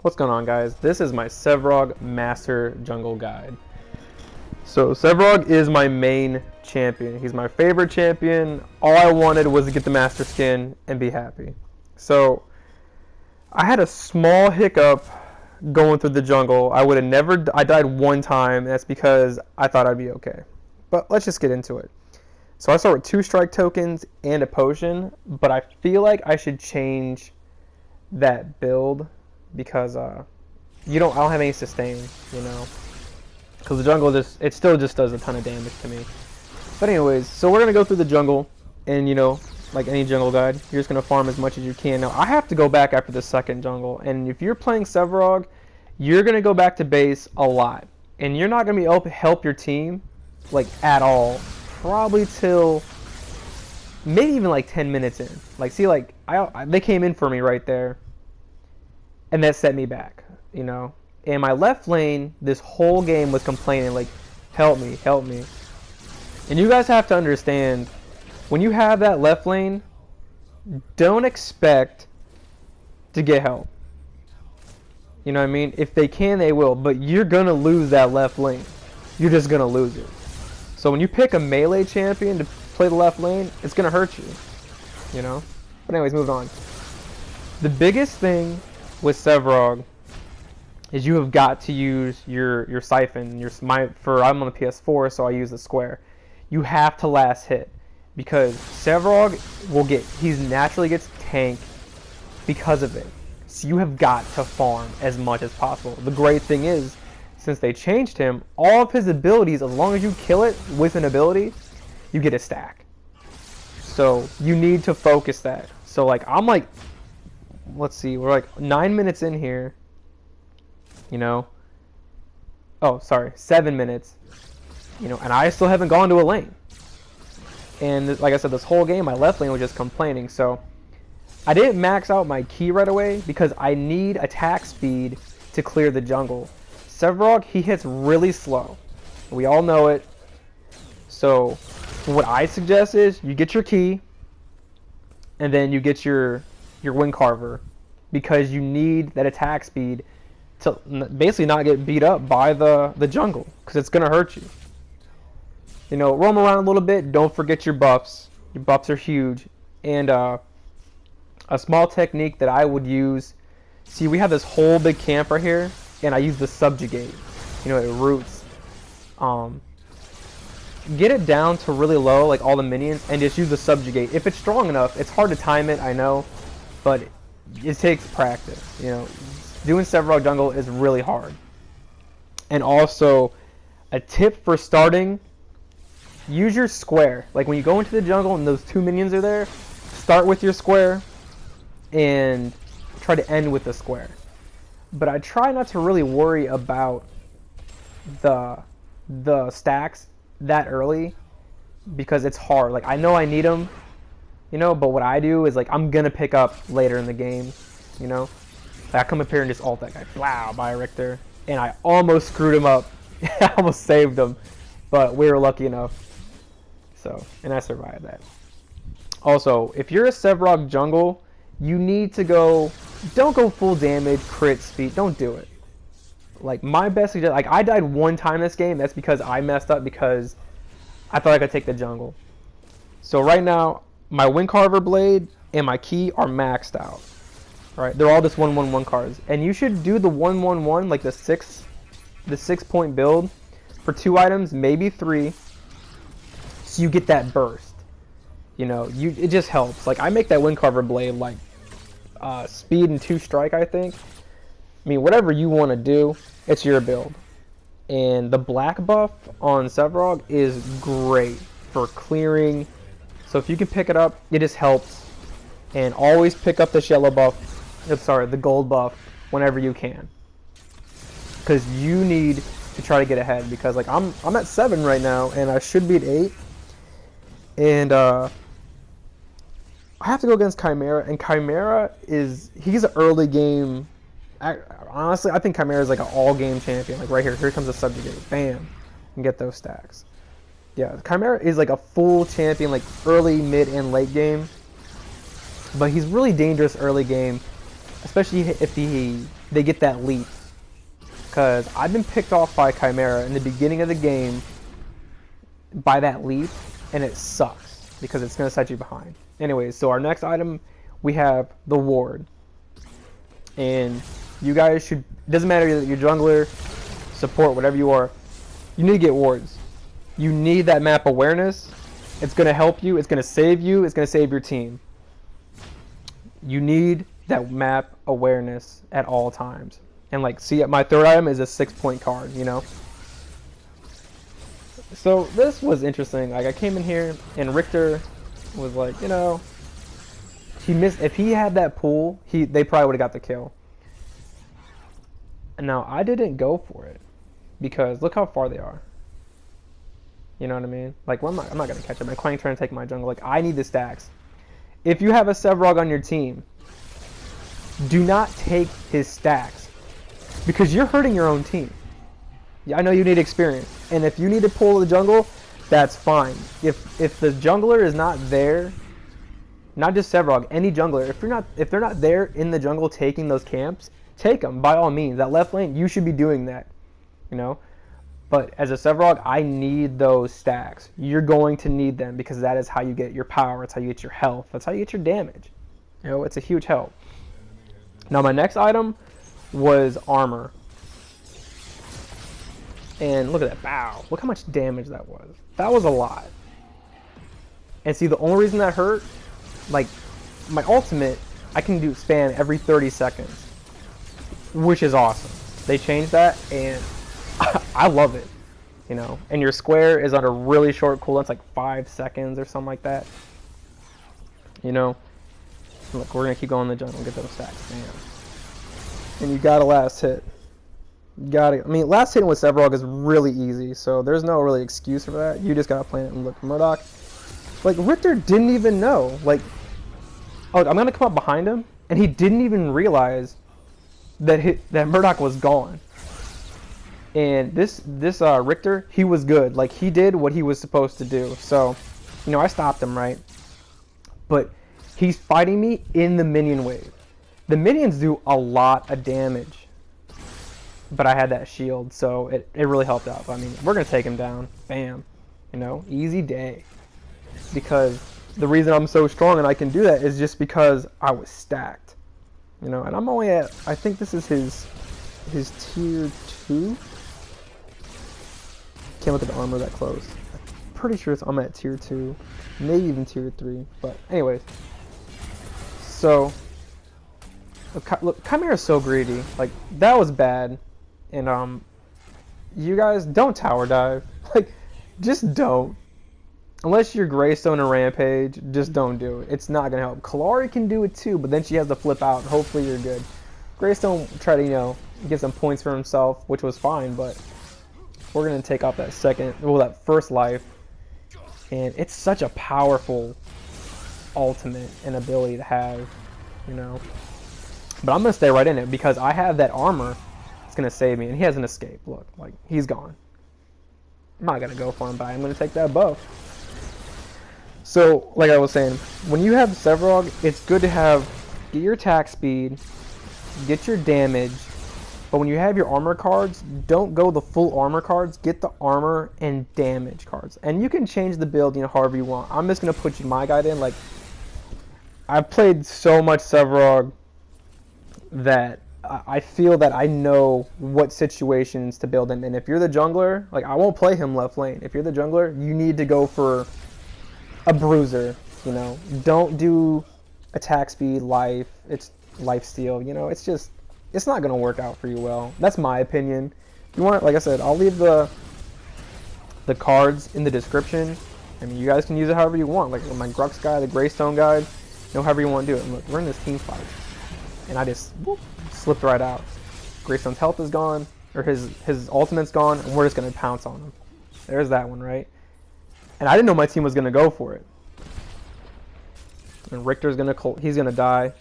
What's going on, guys? This is my Sevarog Master Jungle Guide. So Sevarog is my main champion. He's my favorite champion. All I wanted was to get the Master Skin and be happy. So I had a small hiccup going through the jungle. I died one time, and that's because I thought I'd be okay. But let's just get into it. So I start with 2 strike tokens and a potion, but I feel like I should change that build because I don't have any sustain, because the jungle it still just does a ton of damage to me. But anyways, so we're gonna go through the jungle, and like any jungle guide, you're just gonna farm as much as you can. Now I have to go back after the second jungle, and if you're playing Sevarog, you're gonna go back to base a lot, and you're not gonna be able to help your team like at all, probably till maybe even like 10 minutes in. Like, see, like they came in for me right there, and that set me back, And my left lane this whole game was complaining, like, help me, help me. And you guys have to understand, when you have that left lane, don't expect to get help. You know what I mean? If they can, they will, but you're gonna lose that left lane. You're just gonna lose it. So when you pick a melee champion to play the left lane, it's gonna hurt you, But anyways, moving on. The biggest thing with Sevarog is you have got to use your Siphon. I'm on the PS4, so I use the square. You have to last hit, because Sevarog he naturally gets tanked because of it. So you have got to farm as much as possible. The great thing is, since they changed him, all of his abilities, as long as you kill it with an ability, you get a stack. So you need to focus that. So let's see, we're like 9 minutes in here, oh sorry, 7 minutes, and I still haven't gone to a lane. And like I said, this whole game my left lane was just complaining. So I didn't max out my key right away because I need attack speed to clear the jungle. Sevarog, he hits really slow, we all know it. So what I suggest is you get your key, and then you get your Windcarver, because you need that attack speed to basically not get beat up by the jungle, because it's going to hurt you. Roam around a little bit, don't forget your buffs. Your buffs are huge. And a small technique that I would use, see, we have this whole big camp right here, and I use the subjugate. It roots. Get it down to really low, like all the minions, and just use the subjugate. If it's strong enough, it's hard to time it, I know, but it takes practice. Doing Sevarog jungle is really hard. And also, a tip for starting, use your square. Like when you go into the jungle and those 2 minions are there, start with your square and try to end with the square. But I try not to really worry about the stacks that early, because it's hard. Like, I know I need them, but what I do is, like, I'm gonna pick up later in the game, Like, I come up here and just ult that guy, wow, by Richter, and I almost screwed him up. I almost saved him, but we were lucky enough. So, and I survived that. Also, if you're a Sevarog jungle, you need to don't go full damage, crit speed, don't do it. Like, my best suggestion, like, I died one time this game. That's because I messed up, because I thought I could take the jungle. So right now, my Windcarver blade and my key are maxed out. Right? They're all just 1/1/1 cards. And you should do the 1/1/1, like the 6-point build for 2 items, maybe 3, so you get that burst. It just helps. Like, I make that Windcarver blade like speed and 2 strike, I think. I mean, whatever you want to do, it's your build. And the black buff on Sevarog is great for clearing. So if you can pick it up, it just helps. And always pick up this yellow buff, the gold buff, whenever you can. Because you need to try to get ahead. Because, like, I'm at 7 right now, and I should be at 8. And I have to go against Chimera, and Chimera he's an early game. Honestly, I think Chimera is like an all-game champion. Like right here comes a subjugate, bam, and get those stacks. Yeah, Chimera is like a full champion, like early, mid, and late game. But he's really dangerous early game especially if they get that leap. Because I've been picked off by Chimera in the beginning of the game by that leap, and it sucks because it's going to set you behind. Anyways, so our next item, we have the ward. And you guys should, it doesn't matter that you're jungler, support, whatever you are, you need to get wards. You need that map awareness. It's going to help you, it's going to save you, it's going to save your team. You need that map awareness at all times. And like, see, my third item is a 6-point card, you know? So this was interesting. Like, I came in here and Richter was like, you know, he missed. If he had that pull, they probably would have got the kill. And now I didn't go for it because look how far they are. You know what I mean? Like, well, I'm not gonna catch him. I'm trying to take my jungle. Like, I need the stacks. If you have a Sevarog on your team, do not take his stacks because you're hurting your own team. Yeah, I know you need experience, and if you need to pull the jungle, that's fine. If the jungler is not there, not just Sevarog, any jungler, if they're not there in the jungle taking those camps, take them by all means. That left lane, you should be doing that, you know. But as a Sevarog, I need those stacks. You're going to need them because that is how you get your power. It's how you get your health. That's how you get your damage. You know, it's a huge help. Now my next item was armor. And look at that, bow. Look how much damage that was. That was a lot. And see, the only reason that hurt, like, my ultimate, I can do spam every 30 seconds, which is awesome. They changed that, and I love it, you know. And your square is on a really short cooldown. It's like 5 seconds or something like that, you know. Look, we're gonna keep going in the jungle and get those stacks, man. And you got a last hit. Got it. I mean, last hitting with Sevarog is really easy, so there's no really excuse for that. You just gotta plan it and look. Murdoch, like, Richter didn't even know. Like, oh, I'm gonna come up behind him, and he didn't even realize that Murdoch was gone. And this Richter, he was good. Like, he did what he was supposed to do. So, you know, I stopped him, right? But he's fighting me in the minion wave. The minions do a lot of damage. But I had that shield, so it really helped out. I mean, we're going to take him down. Bam. You know, easy day. Because the reason I'm so strong and I can do that is just because I was stacked. You know, and I'm only at, I think this is his tier 2. Can't look at the armor that close. I'm pretty sure I'm at tier 2. Maybe even tier 3. But anyways. So, look, Chimera's so greedy. Like, that was bad. And you guys don't tower dive. Like, just don't. Unless you're Greystone and Rampage, just don't do it. It's not gonna help. Kalari can do it too, but then she has to flip out. Hopefully you're good. Greystone tried to, you know, get some points for himself, which was fine, but we're gonna take off that that first life. And it's such a powerful ultimate and ability to have, you know. But I'm gonna stay right in it because I have that armor. It's gonna save me, and he has an escape. Look, like, he's gone. I'm not gonna go for him, but I'm gonna take that buff. So, like I was saying, when you have Sevarog, it's good to get your attack speed, get your damage, but when you have your armor cards, don't go the full armor cards. Get the armor and damage cards, and you can change the build, you know, however you want. I'm just gonna put my guide in. Like, I've played so much Sevarog that I feel that I know what situations to build him in. If you're the jungler, like, I won't play him left lane. If you're the jungler, you need to go for a bruiser, you know. Don't do attack speed, life, it's life steal, you know. It's not going to work out for you well. That's my opinion. If you want, like I said, I'll leave the cards in the description. I mean, you guys can use it however you want. Like my Grux guide, the Greystone guide, you know, however you want to do it. And look, we're in this team fight. And I just slipped right out. Greystone's health is gone, or his ultimate's gone, and we're just going to pounce on him. There's that one, right? And I didn't know my team was going to go for it. And Richter's going to, he's going to die.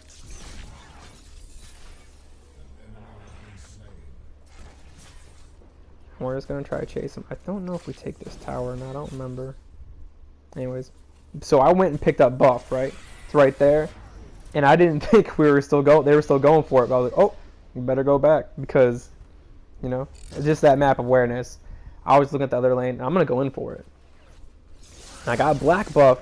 We're just going to try to chase him. I don't know if we take this tower or not. I don't remember. Anyways. So I went and picked up buff, right? It's right there. And I didn't think they were still going for it. But I was like, oh, you better go back because, you know, it's just that map awareness. I was looking at the other lane, and I'm going to go in for it. And I got black buff,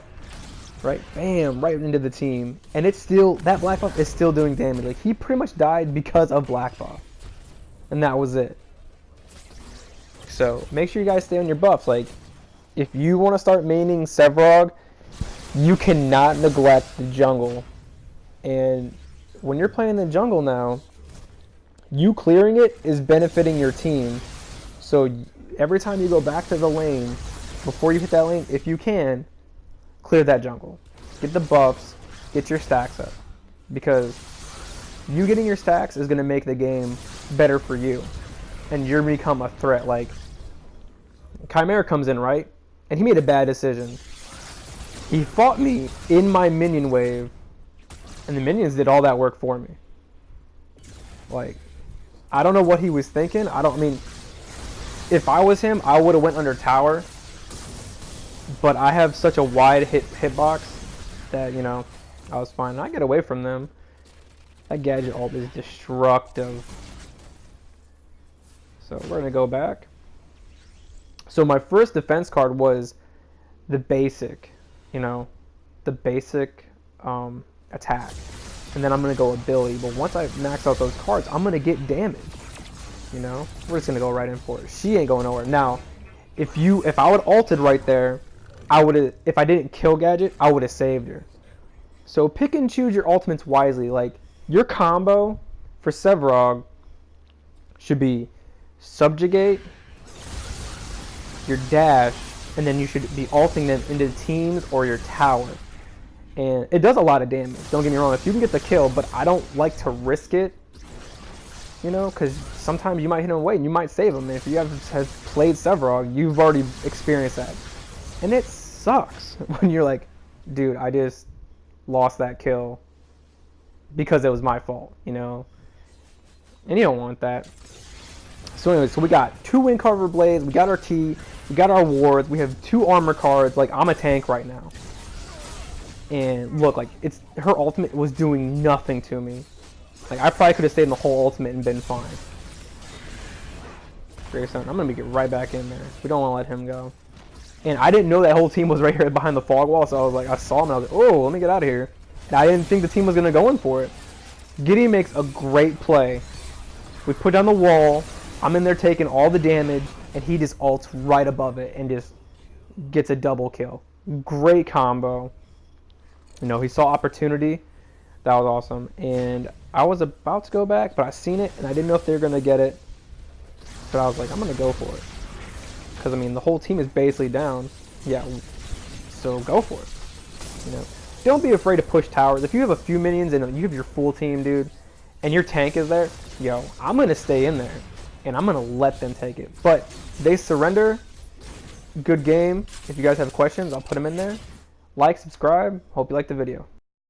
right? Bam, right into the team. And it's still, that black buff is still doing damage. Like, he pretty much died because of black buff. And that was it. So, make sure you guys stay on your buffs. Like, if you want to start maining Sevarog, you cannot neglect the jungle. And when you're playing the jungle now, you clearing it is benefiting your team. So every time you go back to the lane, before you hit that lane, if you can, clear that jungle. Get the buffs, get your stacks up. Because you getting your stacks is going to make the game better for you. And you're going to become a threat. Like, Chimera comes in, right? And he made a bad decision. He fought me in my minion wave. And the minions did all that work for me. Like, I don't know what he was thinking. I mean, if I was him, I would have went under tower. But I have such a wide hitbox that, you know, I was fine. I get away from them. That gadget ult is destructive. So we're going to go back. So my first defense card was the basic, you know, the basic attack. And then I'm going to go ability. But once I max out those cards, I'm going to get damage. You know, we're just going to go right in for it. She ain't going nowhere. Now, if I would have ulted right there, I would have, if I didn't kill gadget, I would have saved her. So pick and choose your ultimates wisely. Like, your combo for Sevarog should be subjugate, your dash, and then you should be ulting them into teams or your tower. And it does a lot of damage, don't get me wrong, if you can get the kill, but I don't like to risk it, you know, because sometimes you might hit him away and you might save him. And if you have played Sevarog, you've already experienced that. And it sucks when you're like, dude, I just lost that kill because it was my fault, you know? And you don't want that. So anyway, so we got 2 Windcarver blades, we got our T, we got our wards, we have 2 armor cards. Like, I'm a tank right now. And look, like, her ultimate was doing nothing to me. Like, I probably could have stayed in the whole ultimate and been fine. Grayson, I'm gonna get right back in there. We don't want to let him go. And I didn't know that whole team was right here behind the fog wall, so I was like, I saw him and I was like, oh, let me get out of here. And I didn't think the team was gonna go in for it. Gideon makes a great play. We put down the wall. I'm in there taking all the damage, and he just ults right above it and just gets a double kill. Great combo. You know, he saw opportunity. That was awesome. And I was about to go back, but I seen it, and I didn't know if they were going to get it. But I was like, I'm going to go for it. Because, I mean, the whole team is basically down. Yeah, so go for it. You know, don't be afraid to push towers. If you have a few minions and you have your full team, dude, and your tank is there, yo, I'm going to stay in there. And I'm going to let them take it. But they surrender. Good game. If you guys have questions, I'll put them in there. Like, subscribe. Hope you liked the video.